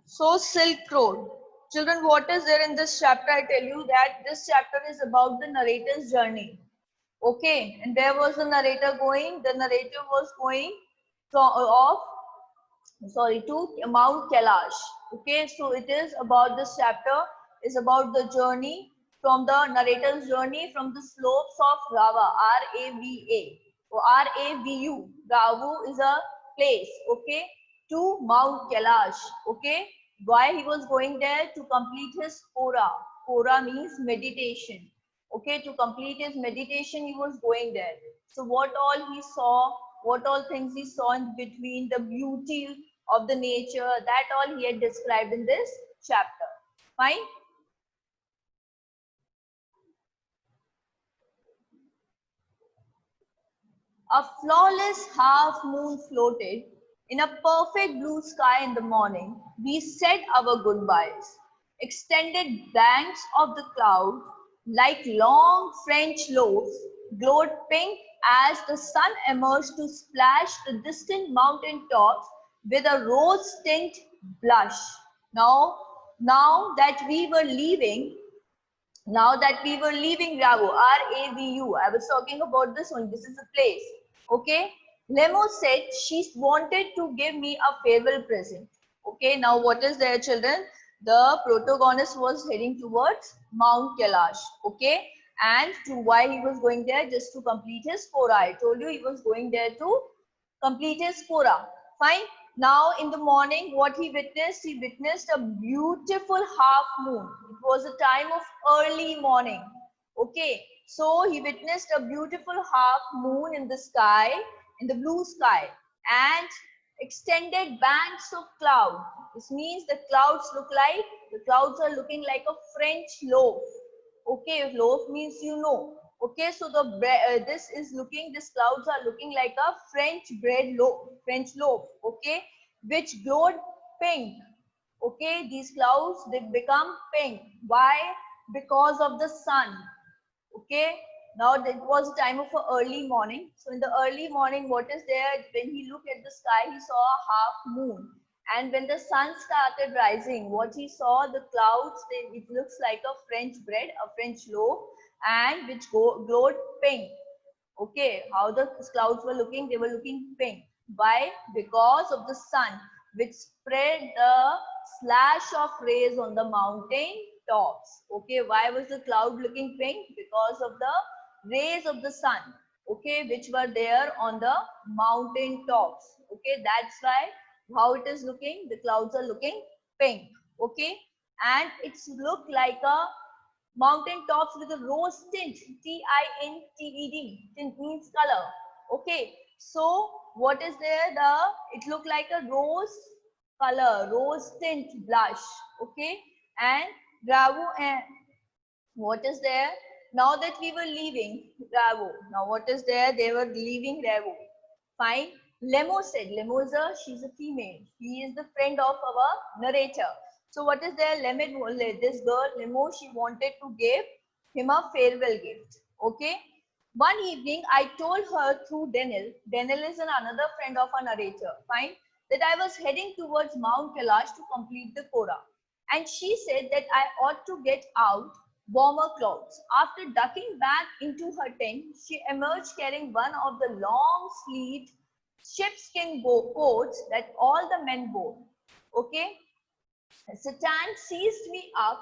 So Silk Road. Children, what is there in this chapter? I tell you that this chapter is about the narrator's journey. Okay, and where was the narrator going? The narrator was going from to Mount Kailash. Okay, so it is about this chapter is about the journey from the narrator's journey from the slopes of Rava, R-A-V-A, or R-A-V-U. Ravu is a place, okay, to Mount Kailash. Okay, why he was going there? To complete his Pora. Pora means meditation. Okay, to complete his meditation, he was going there. So what all he saw, what all things he saw in between, the beauty of the nature, that all he had described in this chapter. Fine. A flawless half moon floated in a perfect blue sky in the morning. We said our goodbyes. Extended banks of the cloud, like long French loaves, glowed pink as the sun emerged to splash the distant mountain tops with a rose tint blush. Now that we were leaving, Ravu, R-A-V-U, I was talking about this one. This is a place. Okay. Lemo said she wanted to give me a farewell present. Okay. Now what is there, children? The protagonist was heading towards Mount Kailash. Okay. And to why he was going there? Just to complete his Pora. I told you he was going there to complete his Pora. Fine. Now in the morning, what he witnessed? He witnessed a beautiful half moon. It was a time of early morning. Okay. So he witnessed a beautiful half moon in the sky, in the blue sky, and extended banks of cloud. This means the clouds are looking like a French loaf. Okay, loaf means you know. Okay, so this clouds are looking like a French loaf. Okay, which glowed pink. Okay, these clouds they become pink. Why? Because of the sun. Okay, now it was a time of a early morning. So in the early morning, what is there? When he looked at the sky, he saw a half moon. And when the sun started rising, what he saw, the clouds, it looks like a French bread, a French loaf, and which glowed pink. Okay, how the clouds were looking, they were looking pink. Why? Because of the sun, which spread the slash of rays on the mountain tops. Okay, why was the cloud looking pink? Because of the rays of the sun, okay, which were there on the mountain tops. Okay, that's why how it is looking, the clouds are looking pink. Okay, and it's look like a mountain tops with a rose tint, T-I-N-T-E-D. Tint means color. Okay. So what is there? It look like a rose color, rose tint blush. Okay. And Bravo and what is there? Now that we were leaving Bravo. Now what is there? They were leaving Bravo. Fine. Lemo said, she's a female. She is the friend of our narrator. So what is there? This girl, Lemo, she wanted to give him a farewell gift. Okay. One evening, I told her through Denil. Denil is another friend of a narrator. Fine. That I was heading towards Mount Kailash to complete the Kora. And she said that I ought to get out warmer clothes. After ducking back into her tent, she emerged carrying one of the long-sleeved sheepskin coats that all the men wore. Okay. Satan seized me up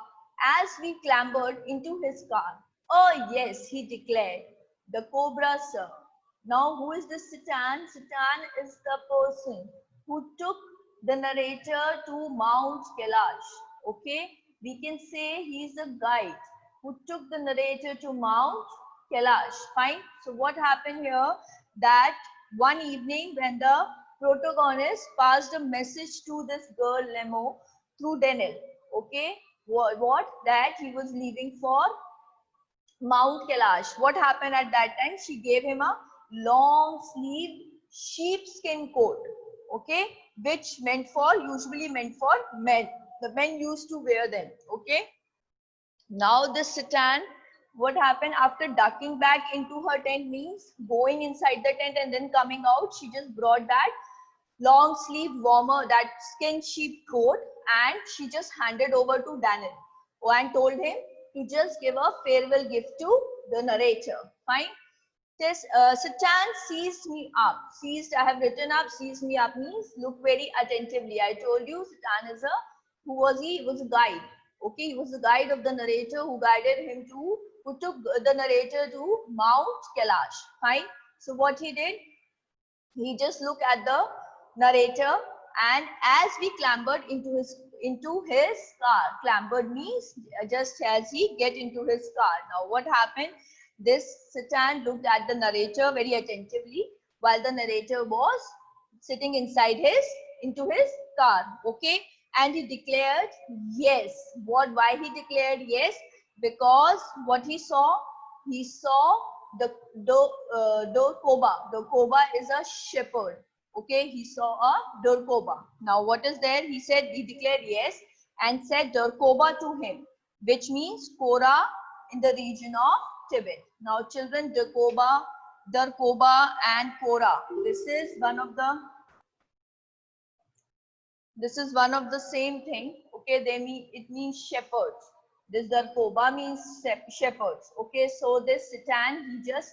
as we clambered into his car. Oh yes, he declared, the Cobra, sir. Now who is this Satan? Satan is the person who took the narrator to Mount Kailash. Okay, we can say he is the guide who took the narrator to Mount Kailash. Fine. So what happened here? That one evening when the protagonist passed a message to this girl Lemo through Denel. Okay, what? That he was leaving for Mount Kailash. What happened at that time? She gave him a long sleeve sheepskin coat. Okay, which usually meant for men. The men used to wear them. Okay. Now this Satan, what happened after ducking back into her tent means going inside the tent and then coming out. She just brought that long sleeve warmer, that skin sheep coat, and she just handed over to Daniel and told him to just give a farewell gift to the narrator. Fine. This Satan seized me up. Seized, I have written up. Seized me up means look very attentively. I told you Satan is a, who was he? He was a guide. Okay, he was the guide of the narrator who guided him to, who took the narrator to Mount Kailash. Fine. So what he did, he just looked at the narrator, and as we clambered into his car, clambered means just as he get into his car. Now what happened, this Satan looked at the narrator very attentively while the narrator was sitting inside his into his car. Okay, and he declared yes. What, why he declared yes? Because what he saw, he saw the Dorkoba. Dorkoba is a shepherd. Okay, he saw a Dorkoba. Now what is there? He said, he declared yes and said Dorkoba to him, which means Kora in the region of Tibet. Now children, Dorkoba and Kora. This is one of the same thing. Okay, they mean, it means shepherds. This Dorkoba means shepherds. Okay, so this Satan, he just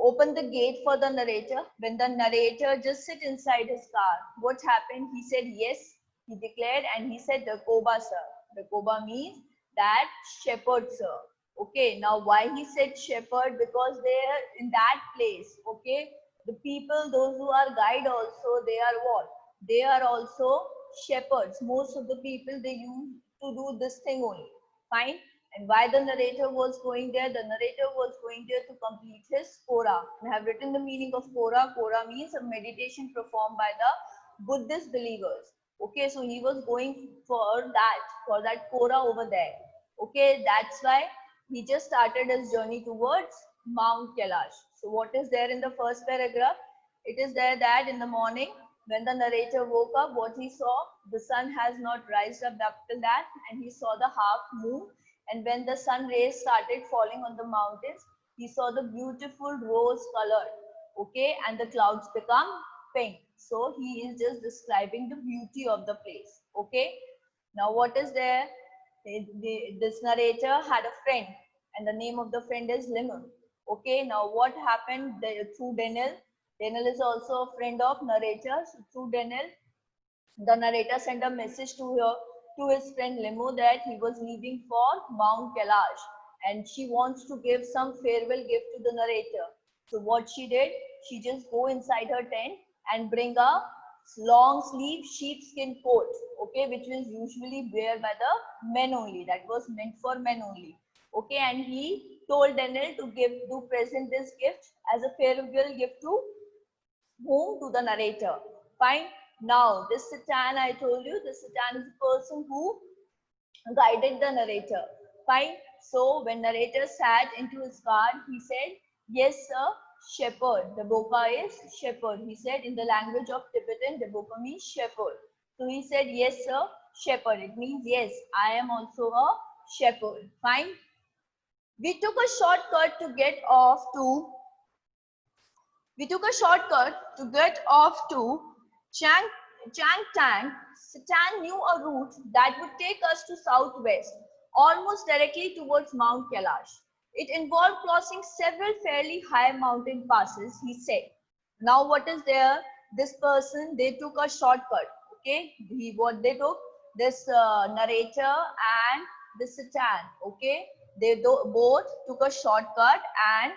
opened the gate for the narrator. When the narrator just sit inside his car, what happened? He said yes, he declared, and he said Dorkoba sir. Dorkoba means that shepherd sir. Okay, now why he said shepherd? Because they are in that place. Okay, the people, those who are guide also, they are what? They are also shepherds. Most of the people, they used to do this thing only. Fine. And why the narrator was going there? The narrator was going there to complete his Kora. I have written the meaning of Kora. Kora means a meditation performed by the Buddhist believers. Okay, so he was going for that Kora over there. Okay, that's why he just started his journey towards Mount Kailash. So what is there in the first paragraph? It is there that in the morning, when the narrator woke up, what he saw, the sun has not risen up till that, and he saw the half moon. And when the sun rays started falling on the mountains, he saw the beautiful rose color, okay, and the clouds become pink. So he is just describing the beauty of the place, okay. Now what is there? This narrator had a friend, and the name of the friend is Lemon. Okay, now what happened through Daniel? Daniel is also a friend of narrator. So through Daniel, the narrator sent a message to his friend Lemo that he was leaving for Mount Kailash, and she wants to give some farewell gift to the narrator. So what she did, she just go inside her tent and bring a long sleeve sheepskin coat, okay, which was usually wear by the men only. That was meant for men only. Okay, and he told Daniel to present this gift as a farewell gift to whom? To the narrator. Fine. Now, this Satan, I told you, this Satan is the person who guided the narrator. Fine. So, when narrator sat into his car, he said, yes, sir, shepherd. The boka is shepherd. He said in the language of Tibetan, the boka means shepherd. So, he said, yes, sir, shepherd. It means, yes, I am also a shepherd. Fine. We took a shortcut to get off to Changtang. Satan knew a route that would take us to southwest, almost directly towards Mount Kailash. It involved crossing several fairly high mountain passes, he said. Now what is there? This person, they took a shortcut. Okay, what they took? This narrator and the Satan. Okay, they both took a shortcut, and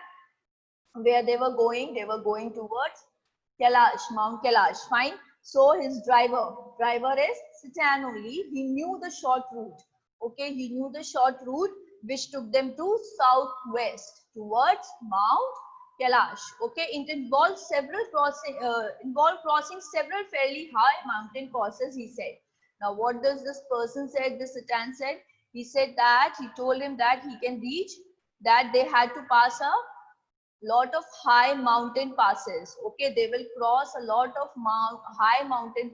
where they were going towards Kailash, Mount Kailash. Fine. So his driver is Satan only. He knew the short route. Okay, he knew the short route which took them to southwest towards Mount Kailash. Okay, it involved crossing several fairly high mountain passes, he said. Now, what does this person said? This Satan said. He said that he told him that he can reach, that they had to pass a lot of high mountain passes. Okay, they will cross a lot of high mountain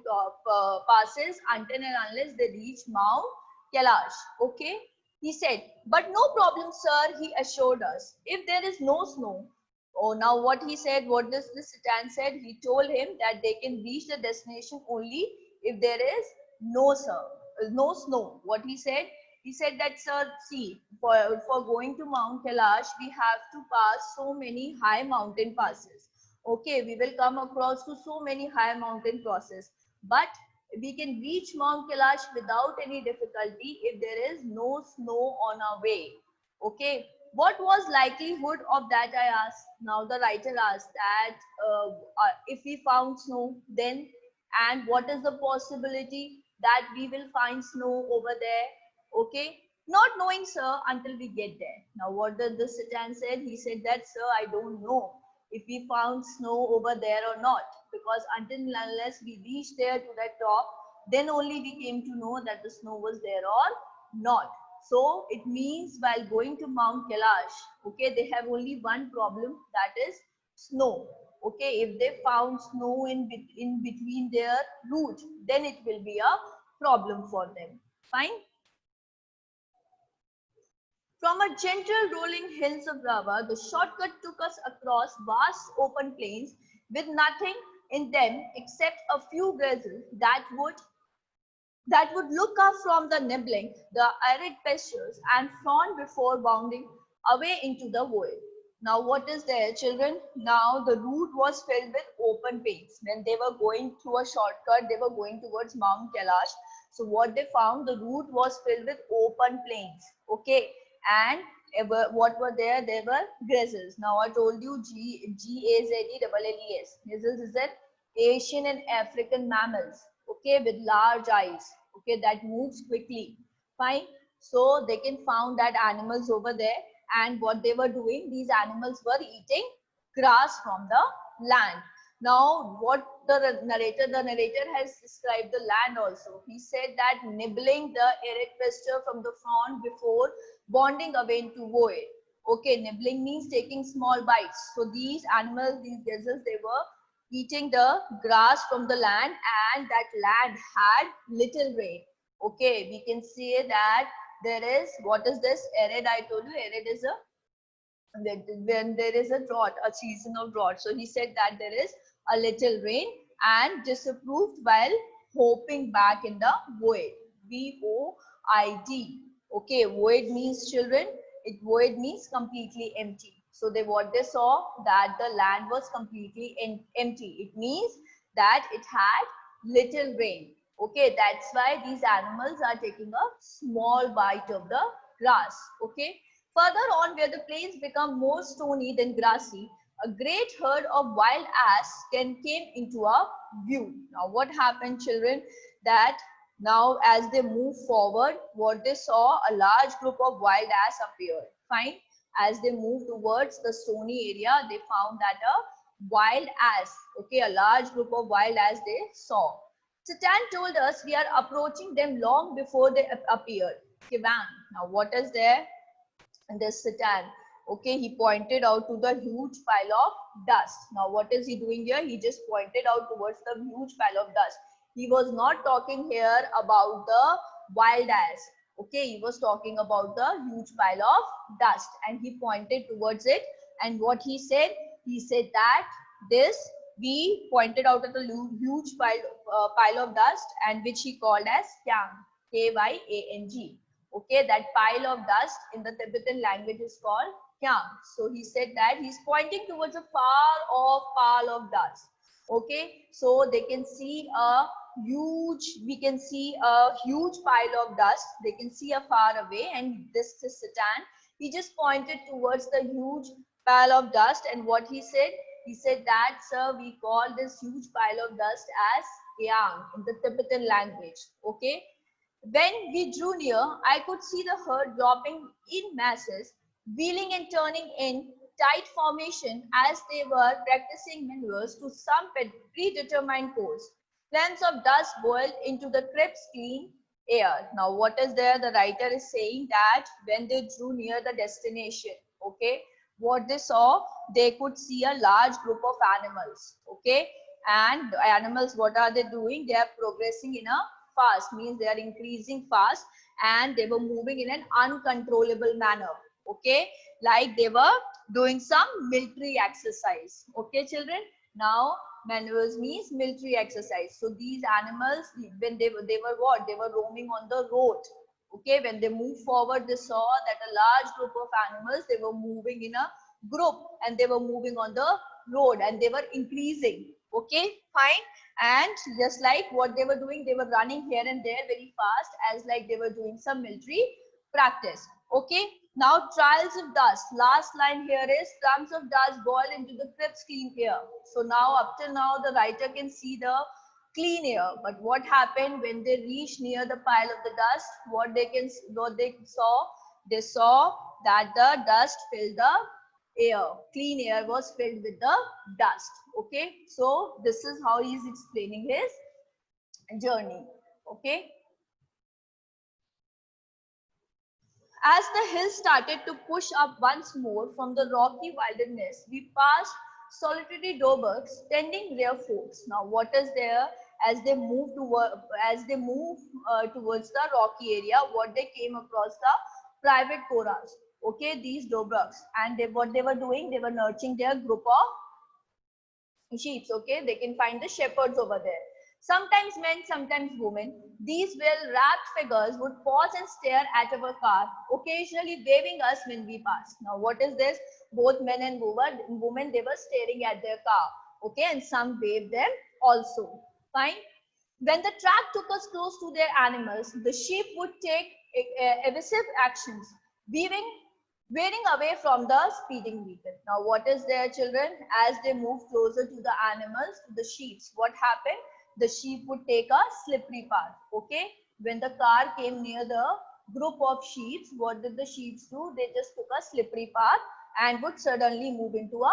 passes until and unless they reach Mount Kailash. Okay, he said, but no problem, sir, he assured us. If there is no snow, Oh, now what he said, what does this Satan said? He told him that they can reach the destination only if there is no sir, no snow. What he said that sir, see, for going to Mount Kailash, we have to pass so many high mountain passes. Okay, we will come across to so many high mountain passes, but we can reach Mount Kailash without any difficulty if there is no snow on our way. Okay, what was likelihood of that, I asked. Now the writer asked that if we found snow, then, and what is the possibility that we will find snow over there? Okay, not knowing sir until we get there. Now what did the Satan said? He said that sir, I don't know if we found snow over there or not, because until unless we reached there to that top, then only we came to know that the snow was there or not. So it means while going to Mount Kailash, okay, they have only one problem, that is snow. Okay, if they found snow in between their route, then it will be a problem for them. Fine. From a gentle rolling hills of Rava, the shortcut took us across vast open plains with nothing in them except a few grazes that would look up from the nibbling, the arid pastures, and fawn before bounding away into the void. Now, what is there, children? Now, the route was filled with open plains. When they were going through a shortcut, they were going towards Mount Kailash. So, what they found, the route was filled with open plains. Okay, and what were there? There were grazes. Now, I told you GAZELLES. Gazelles is an Asian and African mammals, okay, with large eyes, okay, that moves quickly. Fine. So they can found that animals over there, and what they were doing, these animals were eating grass from the land. Now, what the narrator has described the land also. He said that nibbling the arid pasture from the fawn before bonding away into void. Okay, nibbling means taking small bites. So these animals, these gazelles, they were eating the grass from the land, and that land had little rain. Okay, we can say that there is, what is this? Arid, I told you, arid is a, when there is a drought, a season of drought. So he said that there is a little rain and disapproved while hoping back in the void. VOID. Okay, void means children, it void means completely empty. So they what they saw that the land was completely empty. It means that it had little rain. Okay, that's why these animals are taking a small bite of the grass. Okay, further on, where the plains become more stony than grassy, a great herd of wild ass came into a view. Now, what happened, children? That now, as they move forward, what they saw, a large group of wild ass appeared. Fine. As they moved towards the stony area, they found that a wild ass, okay, a large group of wild ass they saw. Satan told us we are approaching them long before they appeared. Kivan. Now, what is there? And this Satan, okay, he pointed out to the huge pile of dust. Now what is he doing here? He just pointed out towards the huge pile of dust. He was not talking here about the wild ass, okay, he was talking about the huge pile of dust, and he pointed towards it. And what he said that this, we pointed out at a huge pile of dust, and which he called as Kyang, Kyang. Okay, that pile of dust in the Tibetan language is called Kyang. So he said that he's pointing towards a far off pile of dust. Okay, so they can see a we can see a huge pile of dust. They can see a far away, and this is Satan. He just pointed towards the huge pile of dust, and what he said that, sir, we call this huge pile of dust as Kyang in the Tibetan language. Okay. When we drew near, I could see the herd dropping in masses, wheeling and turning in tight formation as they were practicing maneuvers to some predetermined course. Flames of dust boiled into the crisp, clean air. Now, what is there? The writer is saying that when they drew near the destination, okay, what they saw, they could see a large group of animals, okay, and the animals, what are they doing? They are progressing in a fast, means they are increasing fast, and they were moving in an uncontrollable manner. Okay, like they were doing some military exercise. Okay, children. Now maneuvers means military exercise. So these animals, when they were what? They were roaming on the road. Okay, when they moved forward, they saw that a large group of animals, they were moving in a group and they were moving on the road and they were increasing. Okay, fine. And just like what they were doing, they were running here and there very fast as like they were doing some military practice. Okay, now trials of dust. Last line here is clumps of dust boil into the crisp clean air. So now up till now the writer can see the clean air, but what happened when they reached near the pile of the dust? What they saw that the dust filled the air. Clean air was filled with the dust. Okay, so this is how he is explaining his journey. Okay. As the hill started to push up once more from the rocky wilderness, we passed solitary Dobergs tending rear forks. Now, what is there as they move towards the rocky area? What they came across the private Koras. Okay, these Dobergs, and what they were doing, they were nurturing their group of sheep. Okay, they can find the shepherds over there. Sometimes men, sometimes women. These well-wrapped figures would pause and stare at our car, occasionally waving us when we passed. Now, what is this? Both men and women, they were staring at their car. Okay, and some waved them also. Fine. When the track took us close to their animals, the sheep would take evasive actions, veering away from the speeding vehicle. Now, what is there, children? As they move closer to the animals, to the sheep, what happened? The sheep would take a slippery path. Okay, when the car came near the group of sheep, what did the sheep do? They just took a slippery path and would suddenly move into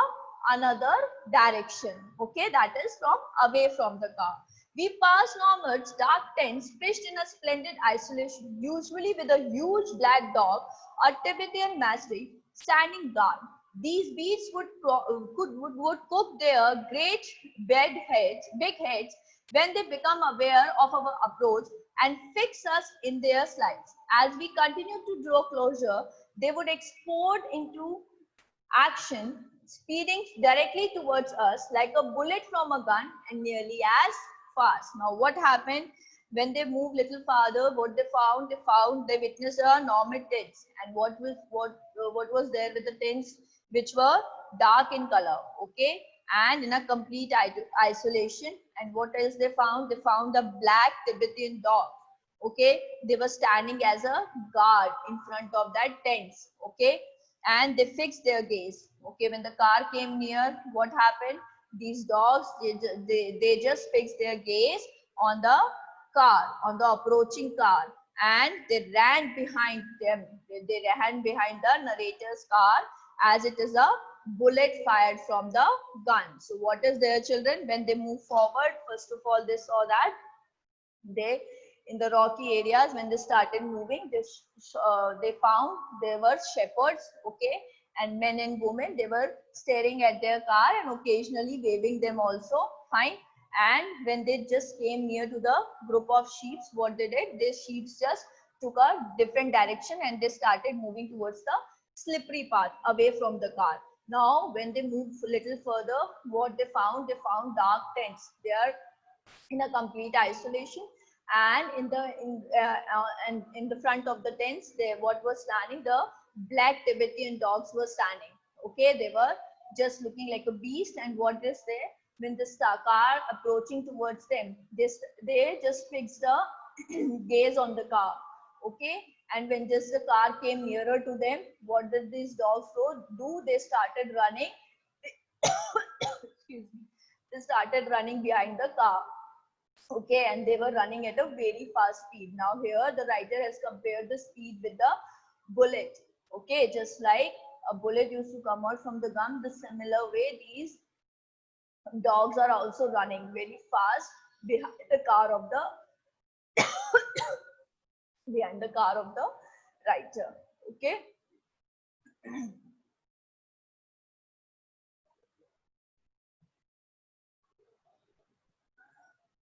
another direction. Okay, that is from away from the car. We passed Norman's dark tents pitched in a splendid isolation, usually with a huge black dog, a Tibetan Mastiff, standing guard. These beasts would cook their great big heads when they become aware of our approach and fix us in their slides. As we continue to draw closer, they would explode into action, speeding directly towards us like a bullet from a gun and nearly as fast. Now, what happened when they moved little farther? What they found? They witnessed a normal tents, and what was there with the tents, which were dark in color, okay, and in a complete isolation. And what else they found? They found a black Tibetan dog. Okay, they were standing as a guard in front of that tents. Okay, and they fixed their gaze. Okay, when the car came near, what happened? These dogs, they just fixed their gaze on the car, on the approaching car, and they ran behind them. They ran behind the narrator's car as it is a bullet fired from the gun. So what is there, children? When they move forward, first of all, they saw that they in the rocky areas, when they started moving, they found there were shepherds. Okay, and men and women, they were staring at their car and occasionally waving them also. Fine. And when they just came near to the group of sheep, what they did, these sheep just took a different direction and they started moving towards the slippery path away from the car. Now when they moved a little further, what they found dark tents. They are in a complete isolation, and in the front of the tents, there what was standing, the black Tibetan dogs were standing. Okay, they were just looking like a beast. And what is there, when the car approaching towards them, they just fixed the gaze on the car. Okay, and when just the car came nearer to them, what did these dogs do? They started running. Excuse me. They started running behind the car. Okay, and they were running at a very fast speed. Now here the writer has compared the speed with the bullet. Okay, just like a bullet used to come out from the gun, the similar way these dogs are also running very fast behind the car of the behind the car of the writer. Okay.